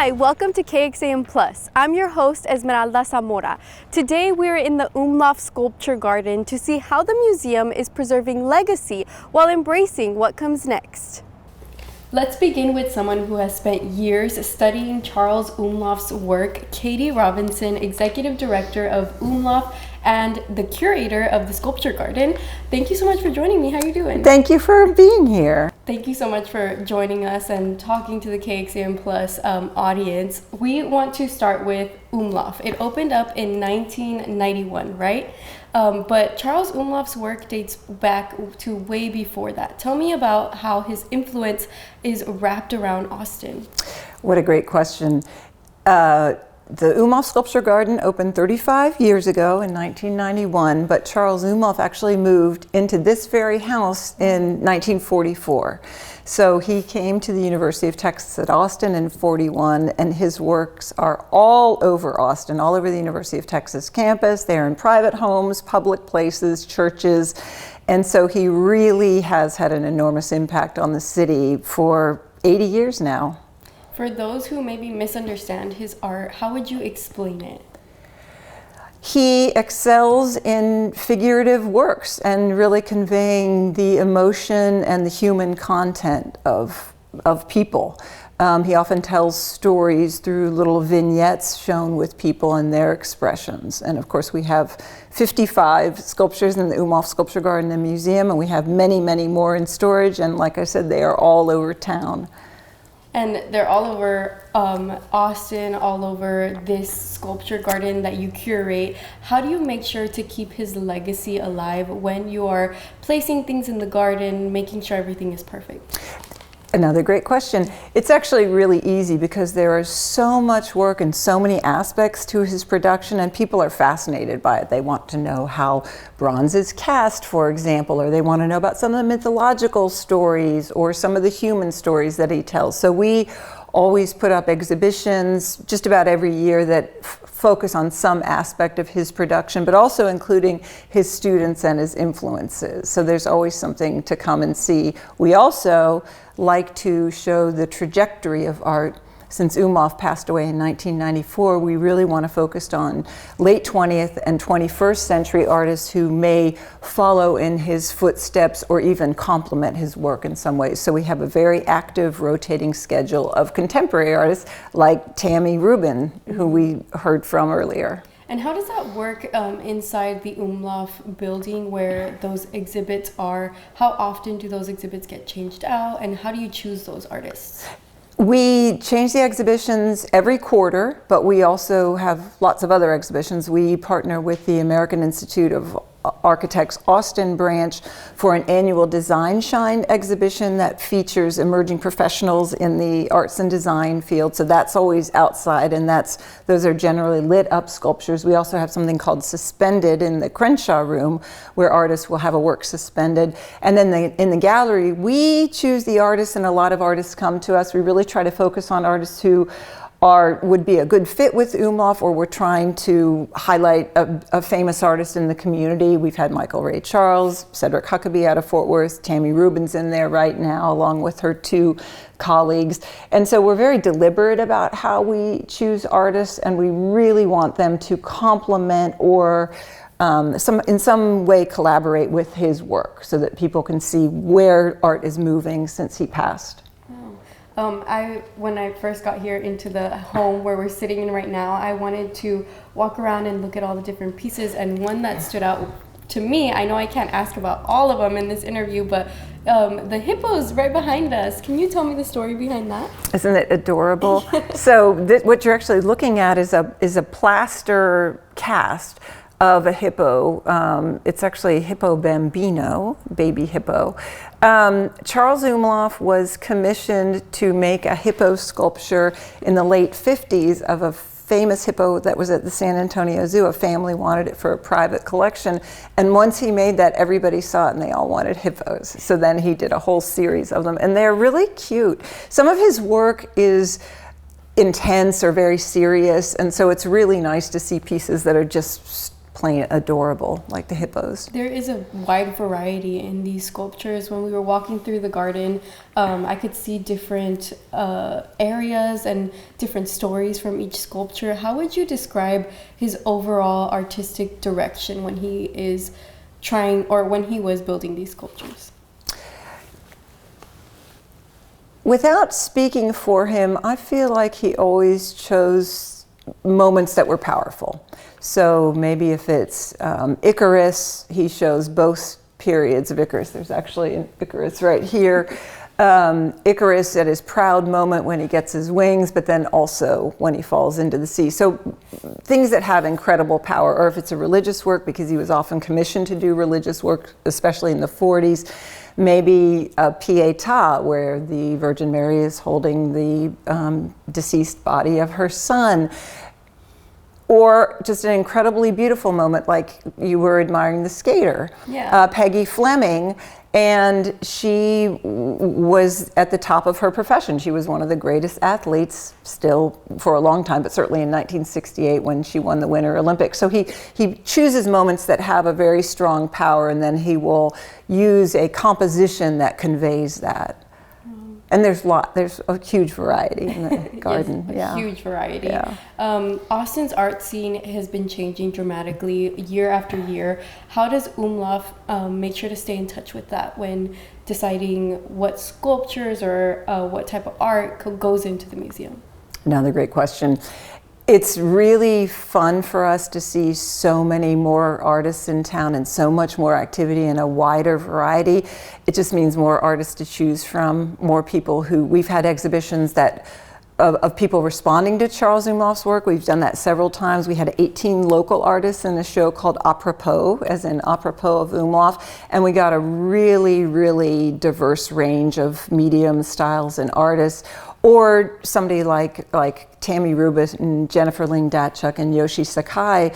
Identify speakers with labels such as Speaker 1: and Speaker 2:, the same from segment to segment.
Speaker 1: Hi, welcome to KXAM Plus. I'm your host, Esmeralda Zamora. Today we're in the UMLAUF Sculpture Garden to see how the museum is preserving legacy while embracing what comes next. Let's begin with someone who has spent years studying Charles UMLAUF's work, Katie Robinson, Executive Director of UMLAUF and the curator of the Sculpture Garden. Thank you so much for joining me. How are you doing?
Speaker 2: Thank you for being here.
Speaker 1: Thank you so much for joining us and talking to the KXAM Plus audience. We want to start with UMLAUF. It opened up in 1991, right? But Charles UMLAUF's work dates back to way before that. Tell me about how his influence is wrapped around Austin.
Speaker 2: What a great question. The UMLAUF Sculpture Garden opened 35 years ago in 1991, but Charles UMLAUF actually moved into this very house in 1944. So he came to the University of Texas at Austin in 41, and his works are all over Austin, all over the University of Texas campus. They're in private homes, public places, churches, and so he really has had an enormous impact on the city for 80 years now.
Speaker 1: For those who maybe misunderstand his art, how would you explain it?
Speaker 2: He excels in figurative works and really conveying the emotion and the human content of people. He often tells stories through little vignettes shown with people and their expressions. And of course we have 55 sculptures in the UMLAUF Sculpture Garden and Museum, and we have many, many more in storage, and like I said, they are all over town.
Speaker 1: And they're all over Austin, all over this sculpture garden that you curate. How do you make sure to keep his legacy alive when you are placing things in the garden, making sure everything is perfect?
Speaker 2: Another great question. It's actually really easy because there is so much work and so many aspects to his production, and people are fascinated by it. They want to know how bronze is cast, for example, or they want to know about some of the mythological stories or some of the human stories that he tells. So we always put up exhibitions just about every year that focus on some aspect of his production, but also including his students and his influences. So there's always something to come and see. We also like to show the trajectory of art. Since UMLAUF passed away in 1994, we really want to focus on late 20th and 21st century artists who may follow in his footsteps or even complement his work in some ways. So we have a very active rotating schedule of contemporary artists like Tammy Rubin, who we heard from earlier.
Speaker 1: And how does that work inside the UMLAUF building where those exhibits are? How often do those exhibits get changed out, and how do you choose those artists?
Speaker 2: We change the exhibitions every quarter, but we also have lots of other exhibitions. We partner with the American Institute of Architects Austin branch for an annual Design Shine exhibition that features emerging professionals in the arts and design field. So that's always outside, and those are generally lit up sculptures. We also have something called Suspended in the Crenshaw room, where artists will have a work suspended. And then in the gallery, we choose the artists, and a lot of artists come to us. We really try to focus on artists who would be a good fit with UMLAUF, or we're trying to highlight a famous artist in the community. We've had Michael Ray Charles, Cedric Huckabee out of Fort Worth, Tammy Rubin's in there right now, along with her two colleagues. And so we're very deliberate about how we choose artists, and we really want them to complement or in some way collaborate with his work so that people can see where art is moving since he passed.
Speaker 1: When I first got here into the home where we're sitting in right now, I wanted to walk around and look at all the different pieces, and one that stood out to me, I know I can't ask about all of them in this interview, but the hippos right behind us. Can you tell me the story behind that?
Speaker 2: Isn't it adorable? So what you're actually looking at is a plaster cast of a hippo. It's actually Hippo Bambino, baby hippo. Charles UMLAUF was commissioned to make a hippo sculpture in the late 50s of a famous hippo that was at the San Antonio Zoo. A family wanted it for a private collection, and once he made that, everybody saw it and they all wanted hippos. So then he did a whole series of them, and they're really cute. Some of his work is intense or very serious, and so it's really nice to see pieces that are just plain adorable, like the hippos.
Speaker 1: There is a wide variety in these sculptures. When we were walking through the garden, I could see different areas and different stories from each sculpture. How would you describe his overall artistic direction when he is trying, or when he was building these sculptures?
Speaker 2: Without speaking for him, I feel like he always chose moments that were powerful. So maybe if it's Icarus, he shows both periods of Icarus. There's actually an Icarus right here. Icarus at his proud moment when he gets his wings, but then also when he falls into the sea. So things that have incredible power, or if it's a religious work, because he was often commissioned to do religious work, especially in the 40s, maybe a Pietà, where the Virgin Mary is holding the deceased body of her son. Or just an incredibly beautiful moment, like you were admiring the skater, Peggy Fleming, and she was at the top of her profession. She was one of the greatest athletes still for a long time, but certainly in 1968 when she won the Winter Olympics. So he chooses moments that have a very strong power, and then he will use a composition that conveys that. And there's a huge variety in the garden.
Speaker 1: Yes, a huge variety. Yeah. Austin's art scene has been changing dramatically year after year. How does UMLAUF make sure to stay in touch with that when deciding what sculptures or what type of art goes into the museum? Another
Speaker 2: great question. It's really fun for us to see so many more artists in town and so much more activity and a wider variety. It just means more artists to choose from, more people who, we've had exhibitions that of people responding to Charles UMLAUF's work. We've done that several times. We had 18 local artists in a show called Apropos, as in apropos of UMLAUF, and we got a really, really diverse range of mediums, styles, and artists. Or somebody like Tammy Rubit and Jennifer Ling Datchuk and Yoshi Sakai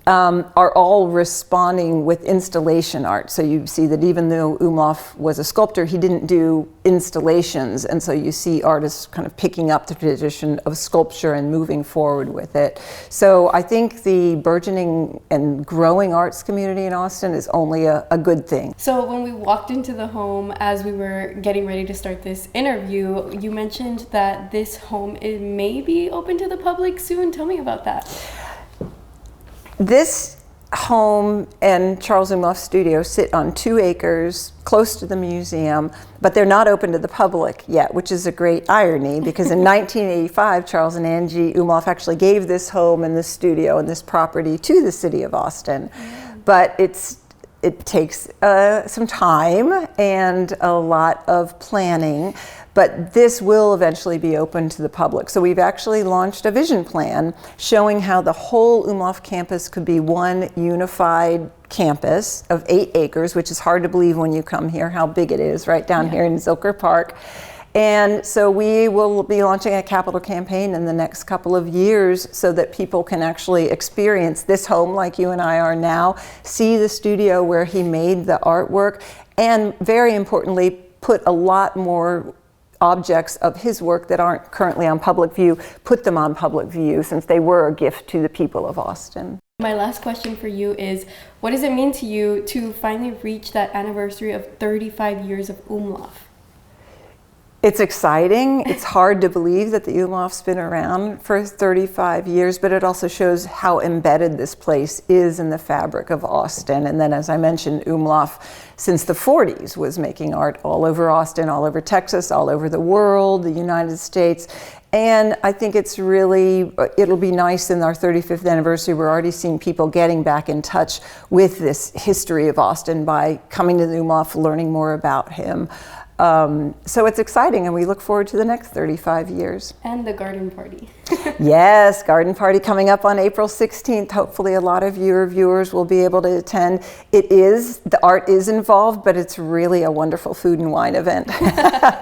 Speaker 2: are all responding with installation art. So you see that even though UMLAUF was a sculptor, he didn't do installations. And so you see artists kind of picking up the tradition of sculpture and moving forward with it. So I think the burgeoning and growing arts community in Austin is only a good thing. So when we walked into the home, as we were getting ready to start this interview, you mentioned that this home may be open to the public soon. Tell me about that. This home and Charles UMLAUF studio sit on 2 acres close to the museum, but they're not open to the public yet, which is a great irony because in 1985, Charles and Angie UMLAUF actually gave this home and this studio and this property to the city of Austin. But it takes some time and a lot of planning, but this will eventually be open to the public. So we've actually launched a vision plan showing how the whole UMLAUF campus could be one unified campus of 8 acres, which is hard to believe when you come here, how big it is right down here in Zilker Park. And so we will be launching a capital campaign in the next couple of years so that people can actually experience this home like you and I are now, see the studio where he made the artwork, and very importantly, put a lot more objects of his work that aren't currently on public view, put them on public view since they were a gift to the people of Austin. My last question for you is, what does it mean to you to finally reach that anniversary of 35 years of UMLAUF? It's exciting. It's hard to believe that the UMLAUF's been around for 35 years, but it also shows how embedded this place is in the fabric of Austin. And then, as I mentioned, UMLAUF, since the 40s, was making art all over Austin, all over Texas, all over the world, the United States. And I think it's really, it'll be nice in our 35th anniversary. We're already seeing people getting back in touch with this history of Austin by coming to the UMLAUF, learning more about him. So it's exciting, and we look forward to the next 35 years. And the garden party. Yes, garden party coming up on April 16th. Hopefully a lot of your viewers will be able to attend. The art is involved, but it's really a wonderful food and wine event.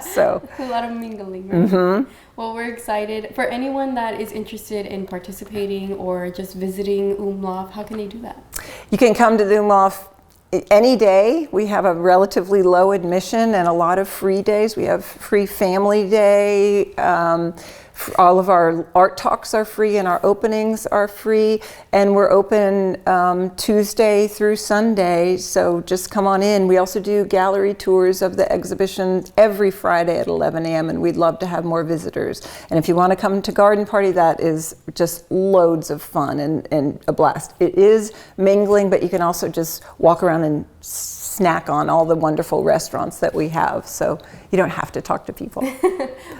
Speaker 2: So a lot of mingling, right? Mm-hmm. Well, we're excited. For anyone that is interested in participating or just visiting UMLAUF, how can they do that? You can come to the UMLAUF any day. We have a relatively low admission and a lot of free days. We have free family day, All of our art talks are free and our openings are free, and we're open Tuesday through Sunday, so just come on in. We also do gallery tours of the exhibition every Friday at 11 a.m. and we'd love to have more visitors. And if you want to come to Garden Party, that is just loads of fun and a blast. It is mingling, but you can also just walk around and snack on all the wonderful restaurants that we have, so you don't have to talk to people.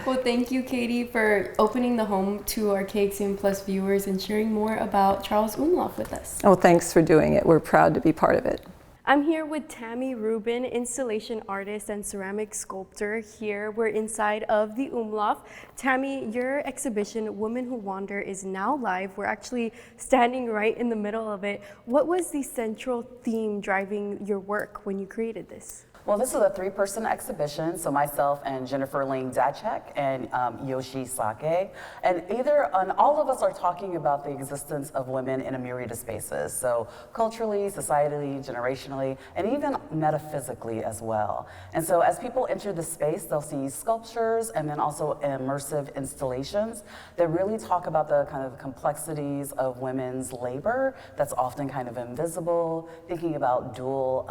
Speaker 1: Well, thank you, Katie, for opening the home to our KXUM Plus viewers and sharing more about Charles UMLAUF with us.
Speaker 2: Oh, thanks for doing it. We're proud to be part of it.
Speaker 1: I'm here with Tammy Rubin, installation artist and ceramic sculptor. Here we're inside of the UMLAUF. Tammy, your exhibition, Women Who Wander, is now live. We're actually standing right in the middle of it. What was the central theme driving your work when you created this?
Speaker 3: Well, this is a three-person exhibition, so myself and Jennifer Ling Dacek and Yoshi Sake. And all of us are talking about the existence of women in a myriad of spaces. So culturally, societally, generationally, and even metaphysically as well. And so as people enter the space, they'll see sculptures and then also immersive installations that really talk about the kind of complexities of women's labor that's often kind of invisible, thinking about dual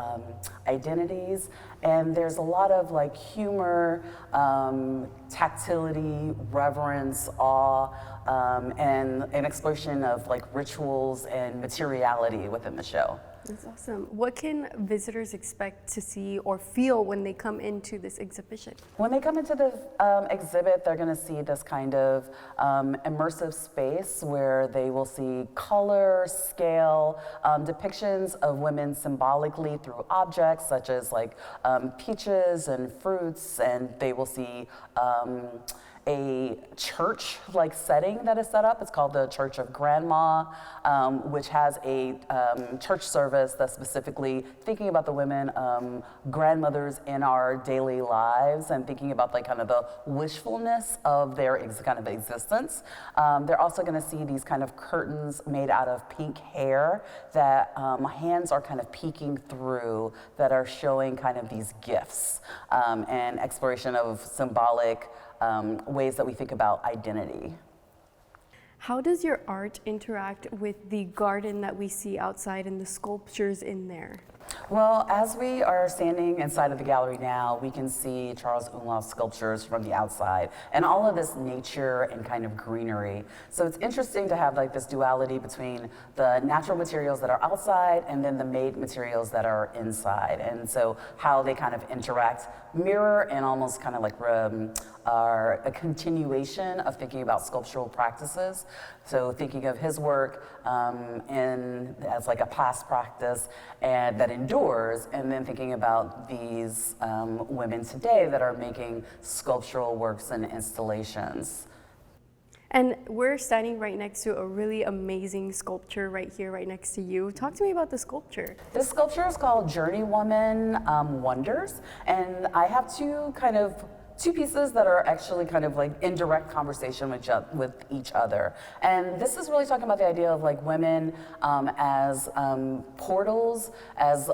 Speaker 3: identities. And there's a lot of like humor, tactility, reverence, awe, and an exploration of like rituals and materiality within the show.
Speaker 1: That's awesome. What can visitors expect to see or feel when they come into this exhibition?
Speaker 3: When they come into the exhibit, they're going to see this kind of immersive space where they will see color, scale, depictions of women symbolically through objects such as like peaches and fruits, and they will see a church-like setting that is set up. It's called the Church of Grandma, which has a church service that's specifically thinking about the women, grandmothers in our daily lives, and thinking about like kind of the wishfulness of their kind of existence. They're also going to see these kind of curtains made out of pink hair that hands are kind of peeking through, that are showing kind of these gifts and exploration of symbolic ways that we think about identity.
Speaker 1: How does your art interact with the garden that we see outside and the sculptures in there?
Speaker 3: Well, as we are standing inside of the gallery now, we can see Charles UMLAUF sculptures from the outside and all of this nature and kind of greenery. So it's interesting to have like this duality between the natural materials that are outside and then the made materials that are inside. And so how they kind of interact, mirror, and almost kind of like are a continuation of thinking about sculptural practices. So thinking of his work as like a past practice and that endures, and then thinking about these women today that are making sculptural works and installations.
Speaker 1: And we're standing right next to a really amazing sculpture right here, right next to you. Talk to me about the sculpture.
Speaker 3: This sculpture is called Journey Woman Wonders, and I have two pieces that are actually kind of like in direct conversation with each other. And this is really talking about the idea of like women as portals, as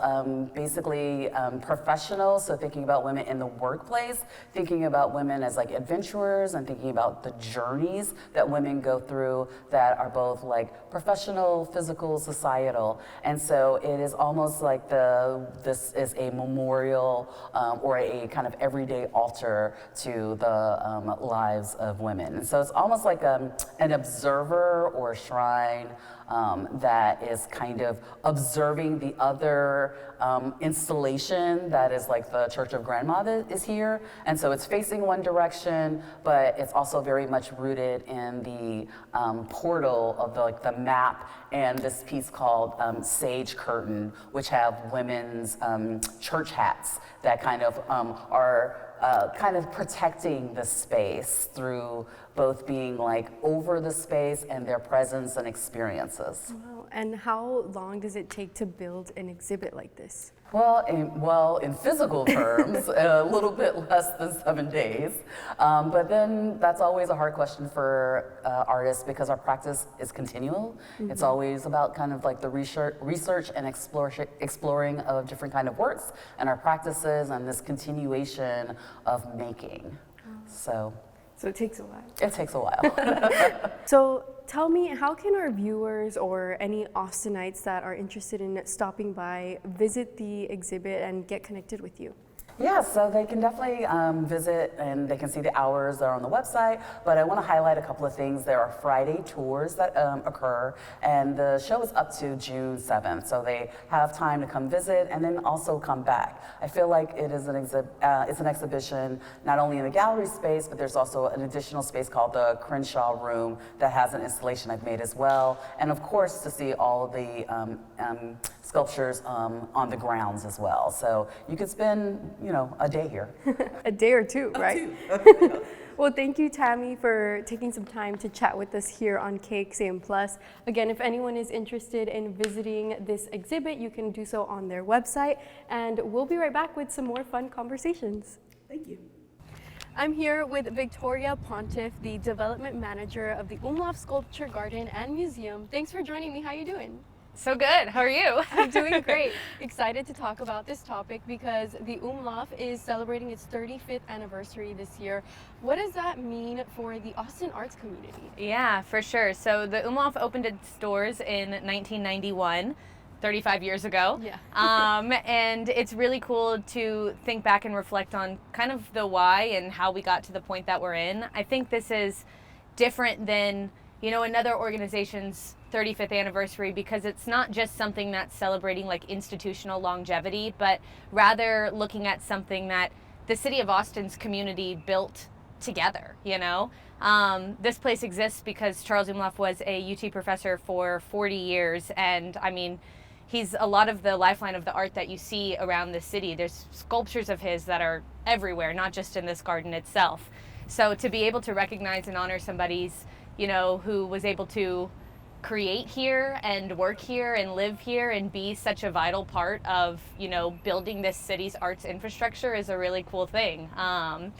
Speaker 3: basically professionals, so thinking about women in the workplace, thinking about women as like adventurers, and thinking about the journeys that women go through that are both like professional, physical, societal. And so it is almost like this is a memorial or a kind of everyday altar to the lives of women. And so it's almost like an observer or a shrine that is kind of observing the other installation that is like the Church of Grandma that is here. And so it's facing one direction, but it's also very much rooted in the portal of the map and this piece called Sage Curtain, which have women's church hats that kind of are kind of protecting the space through both being like over the space and their presence and experiences.
Speaker 1: Wow. And how long does it take to build an exhibit like this?
Speaker 3: Well, in physical terms, a little bit less than 7 days. But then that's always a hard question for artists because our practice is continual. Mm-hmm. It's always about kind of like the research and exploring of different kind of works and our practices and this continuation of making. Oh. So.
Speaker 1: So it takes a while.
Speaker 3: It takes a while.
Speaker 1: So tell me, how can our viewers or any Austinites that are interested in stopping by visit the exhibit and get connected with you?
Speaker 3: Yeah, so they can definitely visit and they can see the hours that are on the website, but I want to highlight a couple of things. There are Friday tours that occur, and the show is up to June 7th, so they have time to come visit and then also come back. I feel like it is it's an exhibition not only in the gallery space, but there's also an additional space called the Crenshaw Room that has an installation I've made as well, and of course to see all of the sculptures on the grounds as well. So you could spend, a day here.
Speaker 1: A day or two, right? Well, thank you, Tammy, for taking some time to chat with us here on KXAM Plus. Again, if anyone is interested in visiting this exhibit, you can do so on their website, and we'll be right back with some more fun conversations.
Speaker 3: Thank you.
Speaker 1: I'm here with Victoria Pontiff, the development manager of the UMLAUF Sculpture Garden and Museum. Thanks for joining me. How are you doing?
Speaker 4: So good. How are you?
Speaker 1: I'm doing great. Excited to talk about this topic because the UMLAUF is celebrating its 35th anniversary this year. What does that mean for the Austin arts community?
Speaker 4: Yeah, for sure. So the UMLAUF opened its doors in 1991. 35 years ago.
Speaker 1: Yeah.
Speaker 4: And it's really cool to think back and reflect on kind of the why and how we got to the point that we're in. I think this is different than, another organization's 35th anniversary because it's not just something that's celebrating like institutional longevity, but rather looking at something that the city of Austin's community built together, This place exists because Charles UMLAUF was a UT professor for 40 years, and I mean, he's a lot of the lifeline of the art that you see around the city. There's sculptures of his that are everywhere, not just in this garden itself. So to be able to recognize and honor somebody's, who was able to create here and work here and live here and be such a vital part of, building this city's arts infrastructure is a really cool thing. And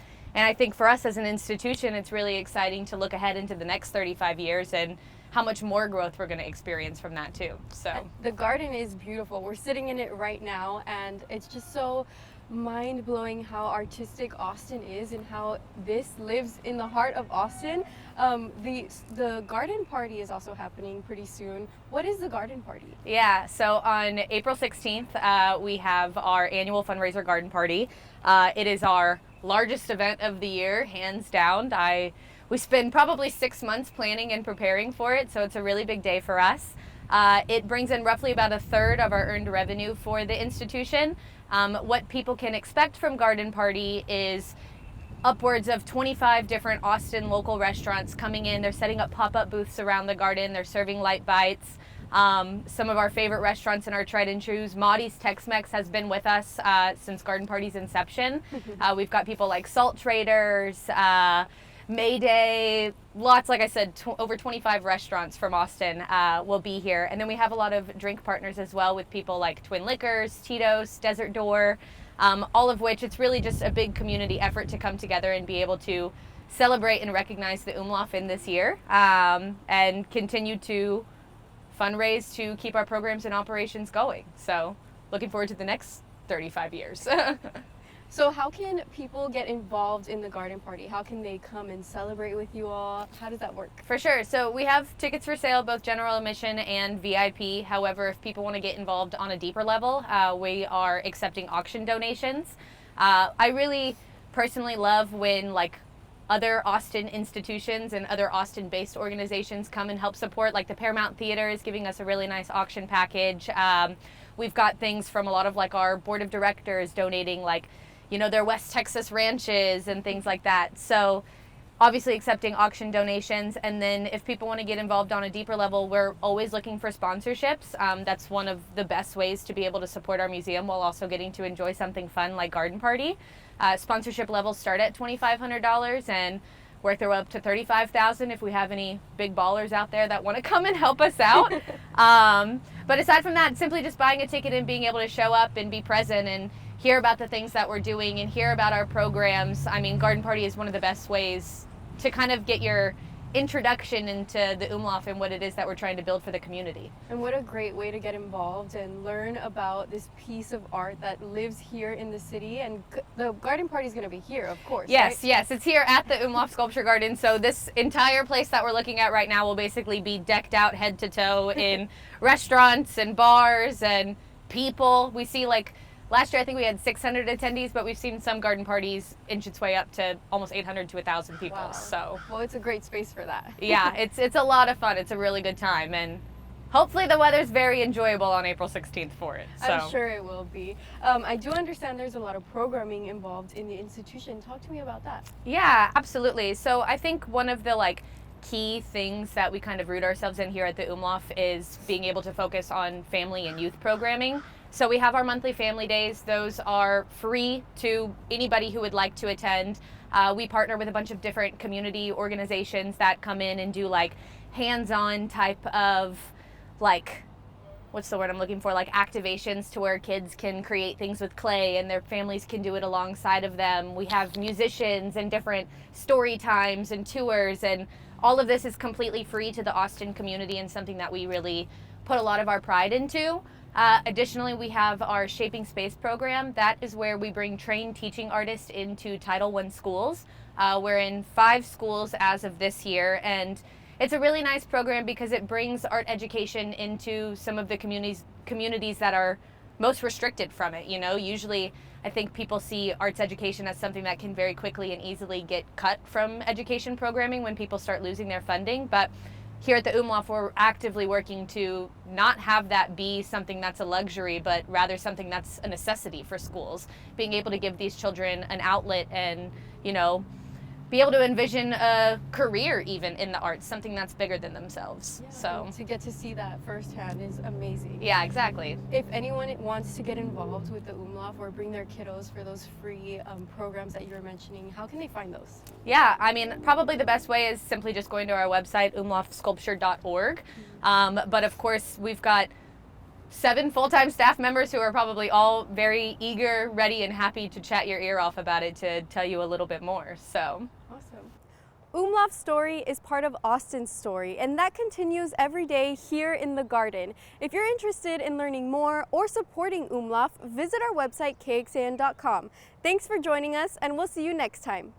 Speaker 4: I think for us as an institution, it's really exciting to look ahead into the next 35 years and how much more growth we're going to experience from that too. So
Speaker 1: the garden is beautiful. We're sitting in it right now, and it's just so mind-blowing how artistic Austin is and how this lives in the heart of Austin. The garden party is also happening pretty soon. What is the garden party?
Speaker 4: Yeah, so on April 16th, we have our annual fundraiser garden party. It is our largest event of the year, hands down. We spend probably 6 months planning and preparing for it, so it's a really big day for us. It brings in roughly about a third of our earned revenue for the institution. What people can expect from Garden Party is upwards of 25 different Austin local restaurants coming in. They're setting up pop-up booths around the garden. They're serving light bites. Some of our favorite restaurants and our tried and trues. Maudie's Tex-Mex has been with us since Garden Party's inception. We've got people like Salt Traders, Mayday, lots, like I said, over 25 restaurants from Austin will be here. And then we have a lot of drink partners as well with people like Twin Liquors, Tito's, Desert Door, all of which it's really just a big community effort to come together and be able to celebrate and recognize the UMLAUF in this year and continue to fundraise to keep our programs and operations going. So looking forward to the next 35 years.
Speaker 1: So how can people get involved in the garden party? How can they come and celebrate with you all? How does that work?
Speaker 4: For sure. So we have tickets for sale, both general admission and VIP. However, if people want to get involved on a deeper level, we are accepting auction donations. I really personally love when other Austin institutions and other Austin-based organizations come and help support, like the Paramount Theater is giving us a really nice auction package. We've got things from a lot of our board of directors donating their West Texas ranches and things like that. So obviously accepting auction donations. And then if people want to get involved on a deeper level, we're always looking for sponsorships. That's one of the best ways to be able to support our museum while also getting to enjoy something fun like Garden Party. Sponsorship levels start at $2,500 and work their way up to $35,000 if we have any big ballers out there that want to come and help us out. But aside from that, simply just buying a ticket and being able to show up and be present and hear about the things that we're doing and hear about our programs. I mean, Garden Party is one of the best ways to kind of get your introduction into the UMLAUF and what it is that we're trying to build for the community.
Speaker 1: And what a great way to get involved and learn about this piece of art that lives here in the city. And the garden party is going to be here, of course.
Speaker 4: Yes,
Speaker 1: right?
Speaker 4: yes, it's here at the UMLAUF Sculpture Garden. So this entire place that we're looking at right now will basically be decked out head to toe in restaurants and bars and people. We see, like, last year I think we had 600 attendees, but we've seen some garden parties inch its way up to almost 800 to 1,000 people.
Speaker 1: Wow.
Speaker 4: So
Speaker 1: Well, it's a great space for that.
Speaker 4: yeah, it's a lot of fun. It's a really good time, and hopefully the weather's very enjoyable on April 16th for it. So.
Speaker 1: I'm sure it will be. I do understand there's a lot of programming involved in the institution. Talk to me about that.
Speaker 4: Yeah, absolutely. So I think one of the key things that we kind of root ourselves in here at the UMLAUF is being able to focus on family and youth programming. So we have our monthly family days. Those are free to anybody who would like to attend. We partner with a bunch of different community organizations that come in and do hands-on type of what's the word I'm looking for? Activations to where kids can create things with clay and their families can do it alongside of them. We have musicians and different story times and tours, and all of this is completely free to the Austin community and something that we really put a lot of our pride into. Additionally, we have our Shaping Space program. That is where we bring trained teaching artists into Title I schools. We're in 5 schools as of this year, and it's a really nice program because it brings art education into some of the communities that are most restricted from it. You know, usually I think people see arts education as something that can very quickly and easily get cut from education programming when people start losing their funding. But here at the UMLAUF, we're actively working to not have that be something that's a luxury, but rather something that's a necessity for schools. Being able to give these children an outlet and, be able to envision a career even in the arts, something that's bigger than themselves.
Speaker 1: Yeah,
Speaker 4: So
Speaker 1: to get to see that firsthand is amazing.
Speaker 4: yeah, exactly.
Speaker 1: If anyone wants to get involved with the UMLAUF or bring their kiddos for those free programs that you were mentioning, how can they find those?
Speaker 4: Yeah, I mean, probably the best way is simply just going to our website, umlaufsculpture.org. But of course, we've got 7 full-time staff members who are probably all very eager, ready, and happy to chat your ear off about it to tell you a little bit more. So.
Speaker 1: Awesome. UMLAUF's story is part of Austin's story, and that continues every day here in the garden. If you're interested in learning more or supporting UMLAUF, visit our website, kxan.com. Thanks for joining us, and we'll see you next time.